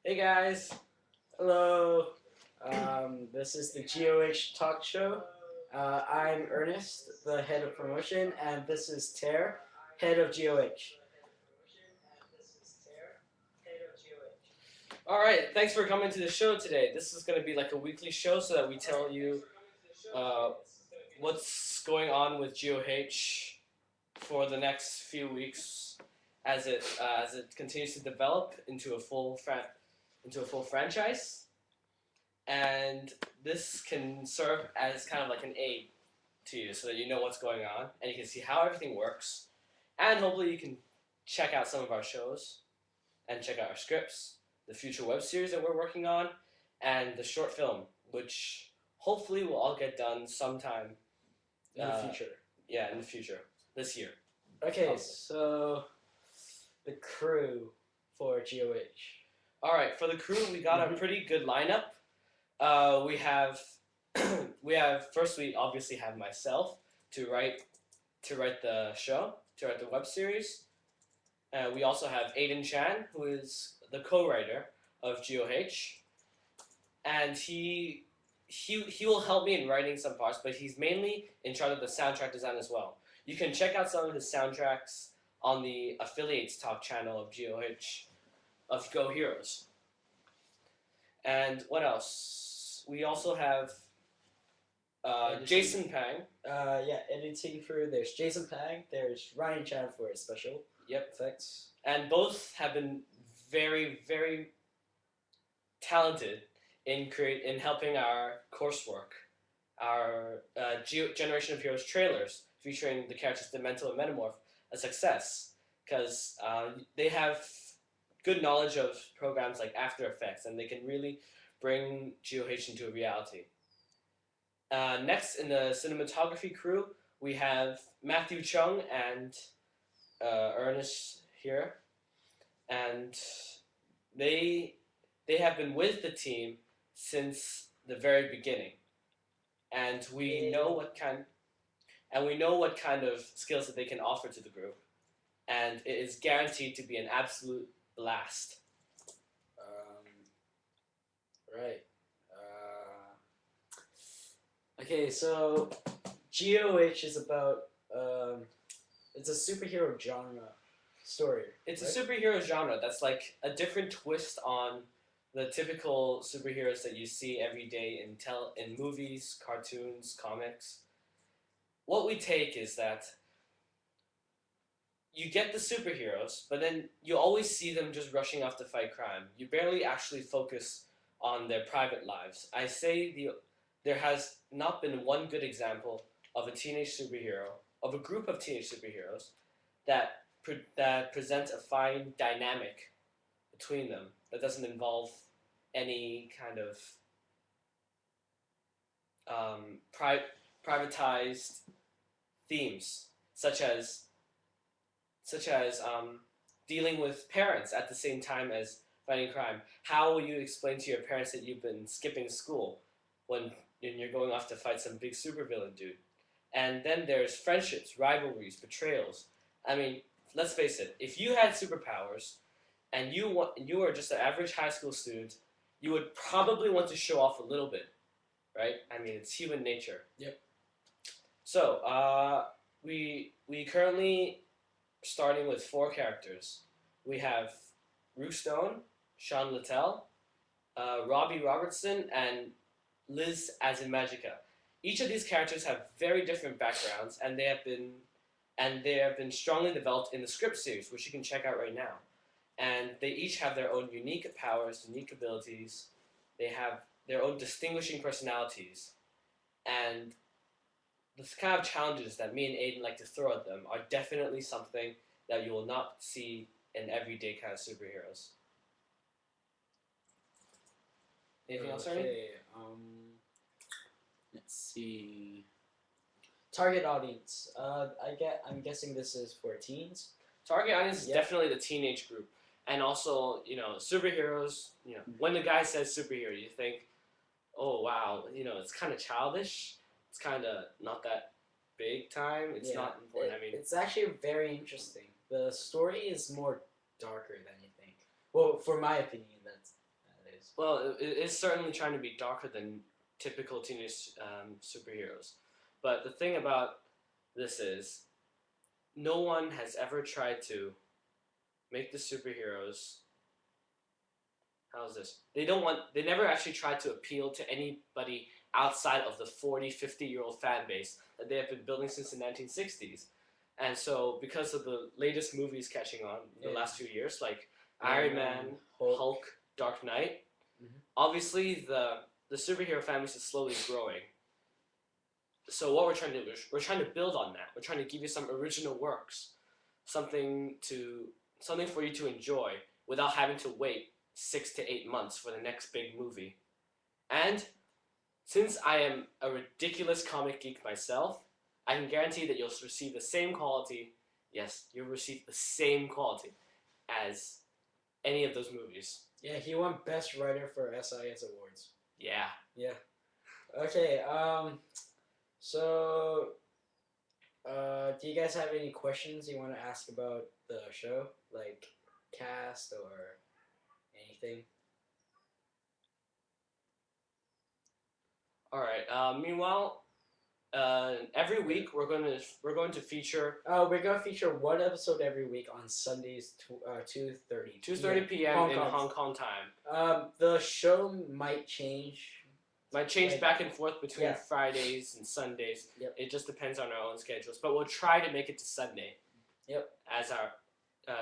Hey guys, hello. This is the GOH Talk Show. I'm Ernest, the head of promotion, and this is Ter, head of GOH. All right, thanks for coming to the show today. This is going to be like a weekly show so that we tell you uh, what's going on with GOH for the next few weeks as it continues to develop into a full franchise, and this can serve as kind of like an aid to you so that you know what's going on and you can see how everything works, and hopefully you can check out some of our shows and check out our scripts, the future web series that we're working on, and the short film, which hopefully will all get done sometime. In the future. Yeah, in the future, this year. Okay, Probably. so the crew for GOH. All right, for the crew, we got a pretty good lineup. We have first we obviously have myself to write the show, to write the web series. We also have Aiden Chan, who is the co-writer of GOH, and he will help me in writing some parts, but he's mainly in charge of the soundtrack design as well. You can check out some of his soundtracks on the affiliates talk channel of GOH, of Go Heroes. And what else? We also have Jason Pang. Editing crew. There's Jason Pang. There's Ryan Chan for his special effects. And both have been very, very talented in helping our coursework, our Generation of Heroes trailers featuring the characters Demento and Metamorph a success, because they have good knowledge of programs like After Effects, and they can really bring GOH into a reality. Next, in the cinematography crew, we have Matthew Chung and Ernest here, and they have been with the team since the very beginning, and we know what kind of skills that they can offer to the group, and it is guaranteed to be an absolute blast. Right. Okay, so GOH is about it's a superhero genre story. It's a superhero genre that's like a different twist on the typical superheroes that you see every day in movies, cartoons, comics. What we take is that you get the superheroes, but then you always see them just rushing off to fight crime. You barely actually focus on their private lives. I say there has not been one good example of a teenage superhero, of a group of teenage superheroes, that presents a fine dynamic between them that doesn't involve any kind of privatized themes, such as dealing with parents at the same time as fighting crime. How will you explain to your parents that you've been skipping school when you're going off to fight some big supervillain dude? And then there's friendships, rivalries, betrayals. I mean, let's face it. If you had superpowers and you were just an average high school student, you would probably want to show off a little bit, right? I mean, it's human nature. Yep. So we currently starting with 4 characters. We have Rook Stone, Sean Littell, Robbie Robertson, and Liz Azimagica. Each of these characters have very different backgrounds, and they have been strongly developed in the script series, which you can check out right now. And they each have their own unique powers, unique abilities. They have their own distinguishing personalities, and the kind of challenges that me and Aiden like to throw at them are definitely something that you will not see in everyday kind of superheroes. Anything else, Ernie? Okay. Let's see. Target audience. I'm guessing this is for teens. Target audience is definitely the teenage group, and also superheroes. When the guy says superhero, you think, oh wow, it's kind of childish. It's kind of not that big time. It's not important. It's actually very interesting. The story is more darker than you think. Well, for my opinion, superheroes. Well, it's certainly trying to be darker than typical teenage superheroes. But the thing about this is, no one has ever tried to make the superheroes. How's this? They never actually tried to appeal to anybody outside of the 40, 50-year-old fan base that they have been building since the 1960s. And so, because of the latest movies catching on the last few years, like Iron Man, Hulk, Dark Knight, obviously the superhero fan base is slowly growing. So what we're trying to do is we're trying to build on that. We're trying to give you some original works, something for you to enjoy without having to wait 6 to 8 months for the next big movie. And since I am a ridiculous comic geek myself, I can guarantee that you'll receive the same quality. Yes, you'll receive the same quality as any of those movies. Yeah, he won Best Writer for SIS Awards. Yeah. Yeah. Okay, so, do you guys have any questions you want to ask about the show? Like, cast or anything? Alright, meanwhile, every week we're going to feature... We're going to feature one episode every week on Sundays, 2:30. 2:30 p.m. in Hong Kong time. The show might change. Might change back and forth between Fridays and Sundays. Yep. It just depends on our own schedules. But we'll try to make it to Sunday. Yep. As our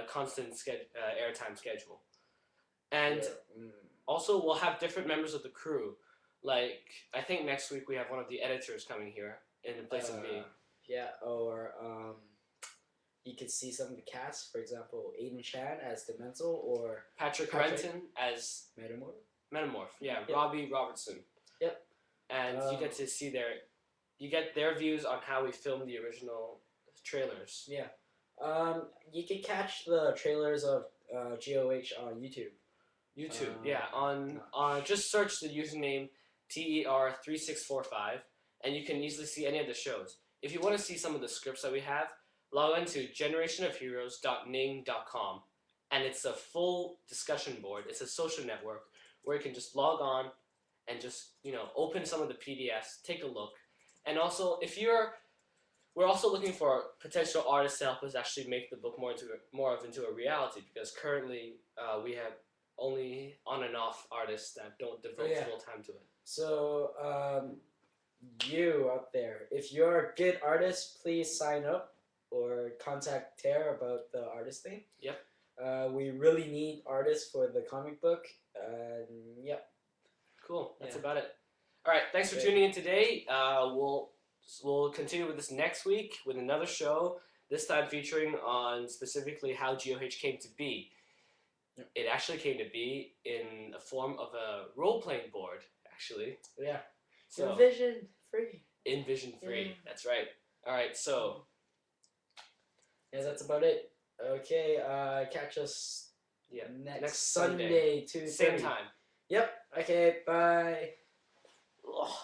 constant airtime schedule. And also we'll have different members of the crew. Like, I think next week we have one of the editors coming here in place of me. Yeah, or you could see some of the cast. For example, Aiden Chan as Demental, or Patrick Renton as Metamorph. Yeah, Yep. Robbie Robertson. Yep. And you get to see you get their views on how we filmed the original trailers. Yeah. You can catch the trailers of GOH on YouTube. On just search the username TER3645, and you can easily see any of the shows. If you want to see some of the scripts that we have, log on to generationofheroes.ning.com, and it's a full discussion board. It's a social network where you can just log on and just open some of the PDFs, take a look, and also we're also looking for potential artists to help us actually make the book more into a reality, because currently we have only on and off artists that don't devote full time to it. So, you out there, if you're a good artist, please sign up or contact Tara about the artist thing. Yep. We really need artists for the comic book. Yep. Cool. That's about it. All right. Thanks for tuning in today. We'll continue with this next week with another show. This time featuring on specifically how GOH came to be. Yep. It actually came to be in the form of a role-playing board, actually. Yeah. So, Envision Free. Envision Free. Yeah. That's right. All right, so. Yeah, that's about it. Okay, catch us next Sunday, 2:30. Same time. Yep. Okay, bye. Ugh.